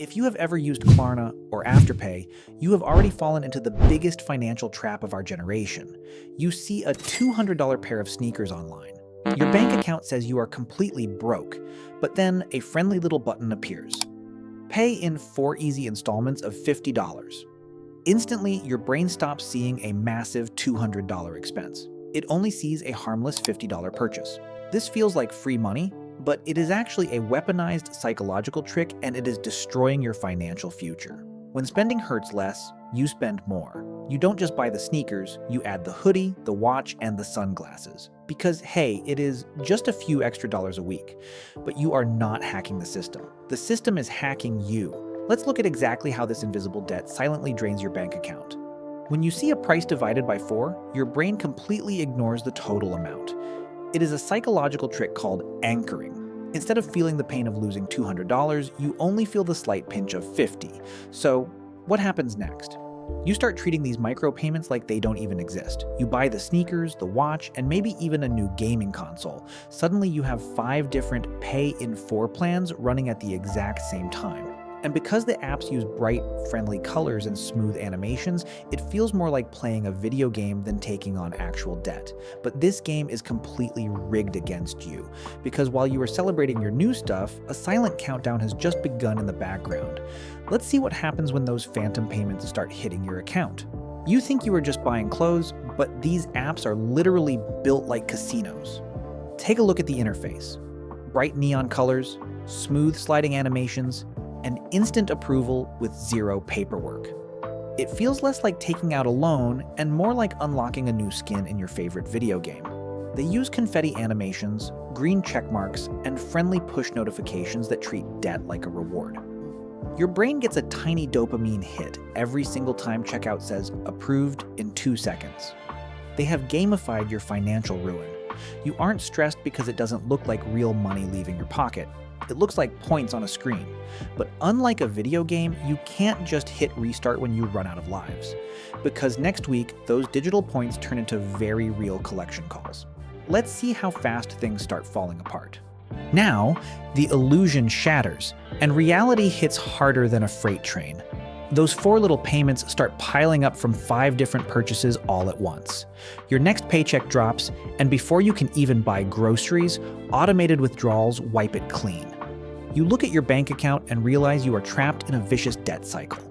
If you have ever used Klarna or Afterpay, you have already fallen into the biggest financial trap of our generation. You see a $200 pair of sneakers online. Your bank account says you are completely broke, but then a friendly little button appears. Pay in 4 easy installments of $50. Instantly, your brain stops seeing a massive $200 expense. It only sees a harmless $50 purchase. This feels like free money, but it is actually a weaponized psychological trick, and it is destroying your financial future. When spending hurts less, you spend more. You don't just buy the sneakers, you add the hoodie, the watch, and the sunglasses. Because hey, it is just a few extra dollars a week. But you are not hacking the system. The system is hacking you. Let's look at exactly how this invisible debt silently drains your bank account. When you see a price divided by 4, your brain completely ignores the total amount. It is a psychological trick called anchoring. Instead of feeling the pain of losing $200, you only feel the slight pinch of $50. So, what happens next? You start treating these micropayments like they don't even exist. You buy the sneakers, the watch, and maybe even a new gaming console. Suddenly you have 5 different pay-in-4 plans running at the exact same time. And because the apps use bright, friendly colors and smooth animations, it feels more like playing a video game than taking on actual debt. But this game is completely rigged against you, because while you are celebrating your new stuff, a silent countdown has just begun in the background. Let's see what happens when those phantom payments start hitting your account. You think you are just buying clothes, but these apps are literally built like casinos. Take a look at the interface. Bright neon colors, smooth sliding animations, and instant approval with 0 paperwork. It feels less like taking out a loan and more like unlocking a new skin in your favorite video game. They use confetti animations, green check marks, and friendly push notifications that treat debt like a reward. Your brain gets a tiny dopamine hit every single time checkout says approved in 2 seconds. They have gamified your financial ruin. You aren't stressed because it doesn't look like real money leaving your pocket. It looks like points on a screen. But unlike a video game, you can't just hit restart when you run out of lives. Because next week, those digital points turn into very real collection calls. Let's see how fast things start falling apart. Now, the illusion shatters, and reality hits harder than a freight train. Those 4 little payments start piling up from 5 different purchases all at once. Your next paycheck drops, and before you can even buy groceries, automated withdrawals wipe it clean. You look at your bank account and realize you are trapped in a vicious debt cycle.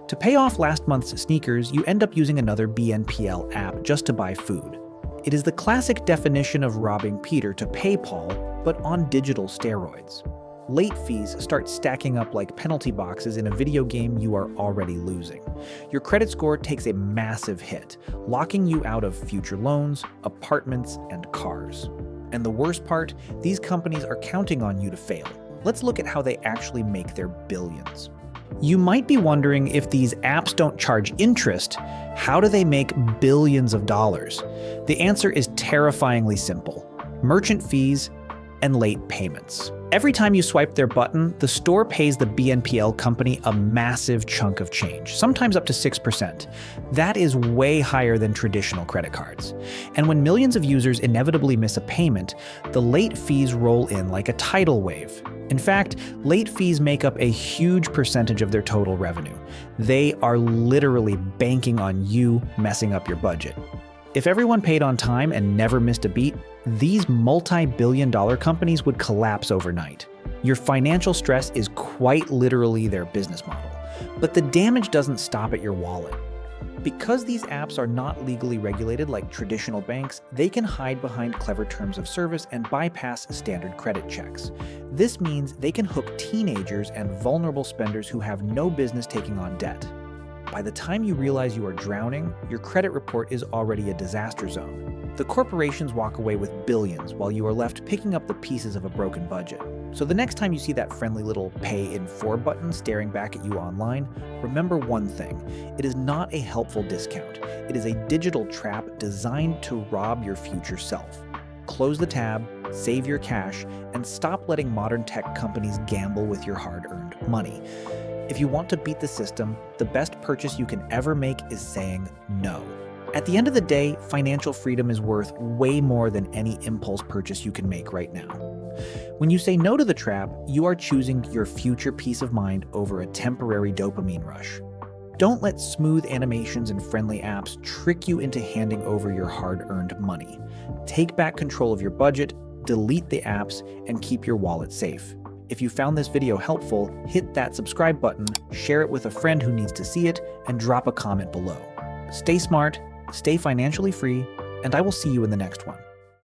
To pay off last month's sneakers, you end up using another BNPL app just to buy food. It is the classic definition of robbing Peter to pay Paul, but on digital steroids. Late fees start stacking up like penalty boxes in a video game you are already losing. Your credit score takes a massive hit, locking you out of future loans, apartments, and cars. And the worst part, these companies are counting on you to fail. Let's look at how they actually make their billions. You might be wondering, if these apps don't charge interest, how do they make billions of dollars? The answer is terrifyingly simple: merchant fees and late payments. Every time you swipe their button, the store pays the BNPL company a massive chunk of change, sometimes up to 6%. That is way higher than traditional credit cards. And when millions of users inevitably miss a payment, the late fees roll in like a tidal wave. In fact, late fees make up a huge percentage of their total revenue. They are literally banking on you messing up your budget. If everyone paid on time and never missed a beat, these multi-billion-dollar companies would collapse overnight. Your financial stress is quite literally their business model. But the damage doesn't stop at your wallet. Because these apps are not legally regulated like traditional banks, they can hide behind clever terms of service and bypass standard credit checks. This means they can hook teenagers and vulnerable spenders who have no business taking on debt. By the time you realize you are drowning, your credit report is already a disaster zone. The corporations walk away with billions while you are left picking up the pieces of a broken budget. So the next time you see that friendly little pay in 4 button staring back at you online, remember one thing: it is not a helpful discount. It is a digital trap designed to rob your future self. Close the tab, save your cash, and stop letting modern tech companies gamble with your hard-earned money. If you want to beat the system, the best purchase you can ever make is saying no. At the end of the day, financial freedom is worth way more than any impulse purchase you can make right now. When you say no to the trap, you are choosing your future peace of mind over a temporary dopamine rush. Don't let smooth animations and friendly apps trick you into handing over your hard-earned money. Take back control of your budget, delete the apps, and keep your wallet safe. If you found this video helpful, hit that subscribe button, share it with a friend who needs to see it, and drop a comment below. Stay smart, stay financially free, and I will see you in the next one.